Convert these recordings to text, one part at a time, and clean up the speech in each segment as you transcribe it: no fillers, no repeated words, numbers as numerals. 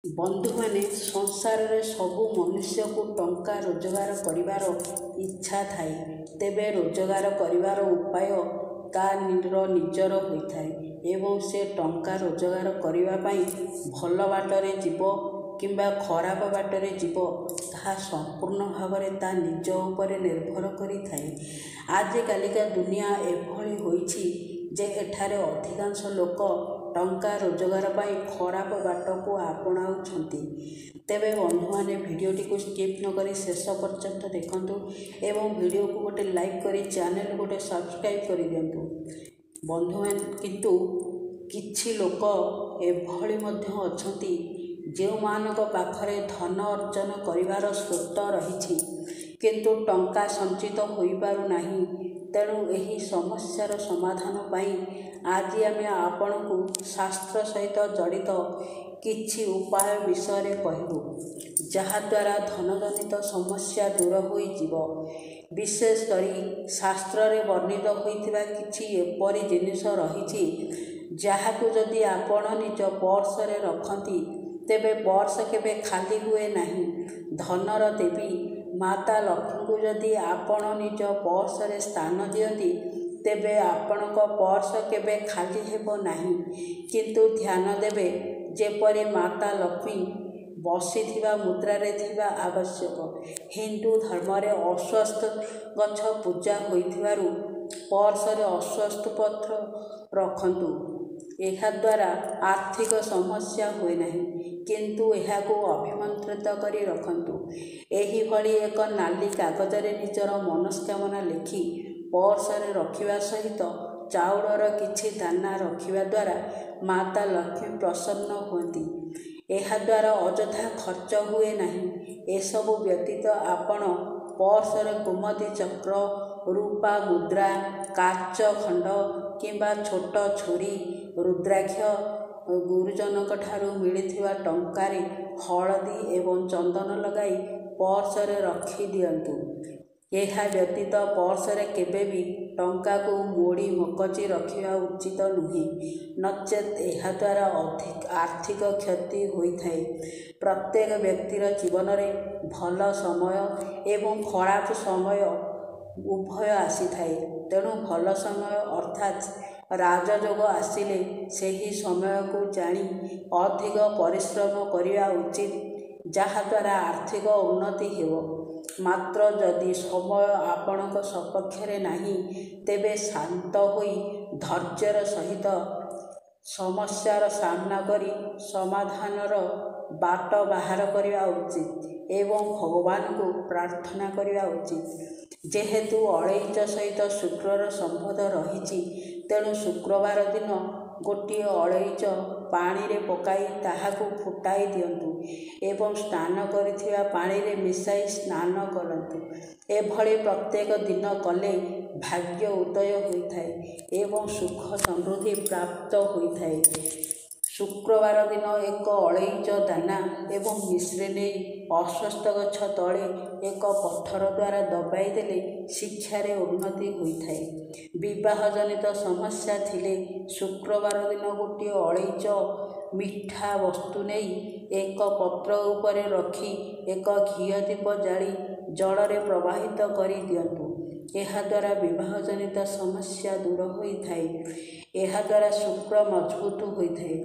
बंधु माने संसार रे सबु मनुष्य को टंका रोजगार करिवार इच्छा थाए तेबे रोजगार करिवार उपाय निजर होइथाए एवं से टंका रोजगार करिवा पई भल बाटरे जीव किंबा खराब बाटरे जीव ताहा संपूर्ण भावरे ता निज उपरे निर्भर करि थाए। आज कालिका दुनिया एभली होइछि जे एठारे अधिकांश लोक टंका रोजगार पाई खराब बाट को आपणाउछंती। तेबे बंधु माने भिडियोटी को स्किप न करी शेष पर्यंत देखंतु एवं भिडियो को गोटे लाइक करी चैनल गोटे सब्सक्राइब कर दियंतु। बंधु मान किंतु किछि लोक एभली मध्य अछंती जो मानक पाखरे धन अर्जन करिवार स्रोत रहिछि किंतु टंका संचित होई पारु नाही। तेणु एही समस्यार समाधान पाई आज आमे आपनकु शास्त्र सहित जड़ित किछि उपाय विषय कहबू जहाद्वारा धनजनित समस्या दूर होई जीवो। विशेष करी शास्त्र रे वर्णित होइथिबा किछि एपरि जिनिस रहिछि जहाकु जदि आपण निज पर्स रे रखंती तेबे पर्स केबे खाली हुए नाही। धनर देवी माता लक्ष्मी को जदि आपण निज पर्स रे स्थान दियंती तेबे आपणक पर्स केबे खाली हेबो नाही। किंतु ध्यान देबे जेपरि माता लक्ष्मी बसिथिबा मुद्रा रे थिबा आवश्यक। हिंदू धर्म रे अश्वस्थ गछ पूजा होइथिबारु पर्स रे अश्वस्थ पत्र रखंतु। एहा द्वारा आर्थिक समस्या हुए नहीं किंतु एहाको अभिमंत्रित करी रखंतु। एही भली एक नाली कागज रे निजर मनस्कामना लिखि पर्स रे रखिवा सहित चाउलर किछि दाना रखिवा द्वारा माता लक्ष्मी प्रसन्न होती। एहा द्वारा अଯଥା खर्च हुए नहीं। एसबु व्यतीत आपण पर्स रे कुमति चक्र रूपा मुद्रा काच खंड किंबा छोट छुरी रुद्राक्ष गुरुजनक ठारू मिलिथिबा टंकारे हळदी एवं चंदन लगाई पर्स रे रखी दियंतु। एहा व्यतीत पर्स रे केबे भी टंका को मोड़ी मकची रखिया उचित नुहे नचेत एहा द्वारा अधिक आर्थिक क्षति होइथाए। प्रत्येक व्यक्तिर जीवन रे भल समय एवं खराब समय उभय आसी थाए। तेणु भल समय अर्थात राजयोग आसिले सेही समय को जानी अधिक परिश्रम करिया उचित जहाद्वारा आर्थिक उन्नति हेबो। मात्र जदि समय आपणक सपक्षरे नाही तेबे शांत होई धैर्यर सहित समस्यार सामना करी समाधानर बाट बाहर करिया उचित एवं भगवान को प्रार्थना करिया उचित। जेहेतु अळैच सहित शुक्रर संबंध रहिछि तेणु शुक्रवार दिन गोटिए अळैच पानी रे पकाई ताहाकु फुटाई दियंतु एवं स्नान करिथिबा पानी रे मिसाई स्नान करंतु। एभली प्रत्येक दिन कले भाग्य उदय होइथाए एवं सुख समृद्धि प्राप्त होइथाए। शुक्रवार दिन एक अळैच दाना एवं मिश्री नहीं अश्वस्थ गछ तले एक पत्थर द्वारा दबाई देले शिक्षारे उन्नति होइथाए। विवाह जनित समस्या थिले शुक्रवार दिन गोटे अळैच मिठा वस्तु नहीं एक पत्र उपरे रखी एक घिया दीप जाली जलरे प्रवाहित करी दियंतु। एहा द्वारा विवाह जनित समस्या दूर होइथाए। एहा द्वारा शुक्र मजबूत होइथाए।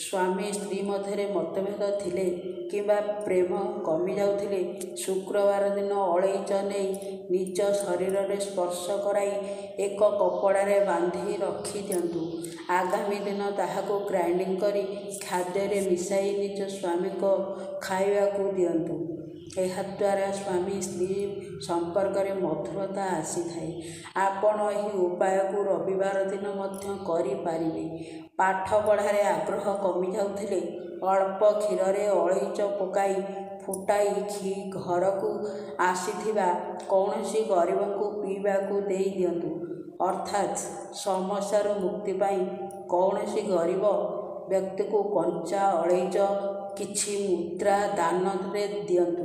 स्वामी स्त्री मध्य मतभेद थिले किंबा प्रेम कमी जाउथिले शुक्रवार दिन अळैच नहीं निज शरीर रे स्पर्श कराई एक कपड़ा रे बांधी रखी दियंतु। आगामी दिन ताहाको ग्राइंडिंग करी खाद्य रे मिसाई निज स्वामी को खाइबा को दियंतु। एहा द्वारा स्वामी स्त्री संपर्क रे मधुरता आसी थाए। आपण एही उपाय को रविवार दिन मध्य करि पारिबे। पाठ पढ़ारे आग्रह कमी जाउथिले अल्प क्षीर रे अळैच पकाई फुटाई घी घर को आसीथिबा कौनसी गरीब को पीबा को देई दियंतु। अर्थात समस्या मुक्ति पाई कौनसी गरीब व्यक्ति को कंचा अळैच किछि मुद्रा दान रे दियंतु।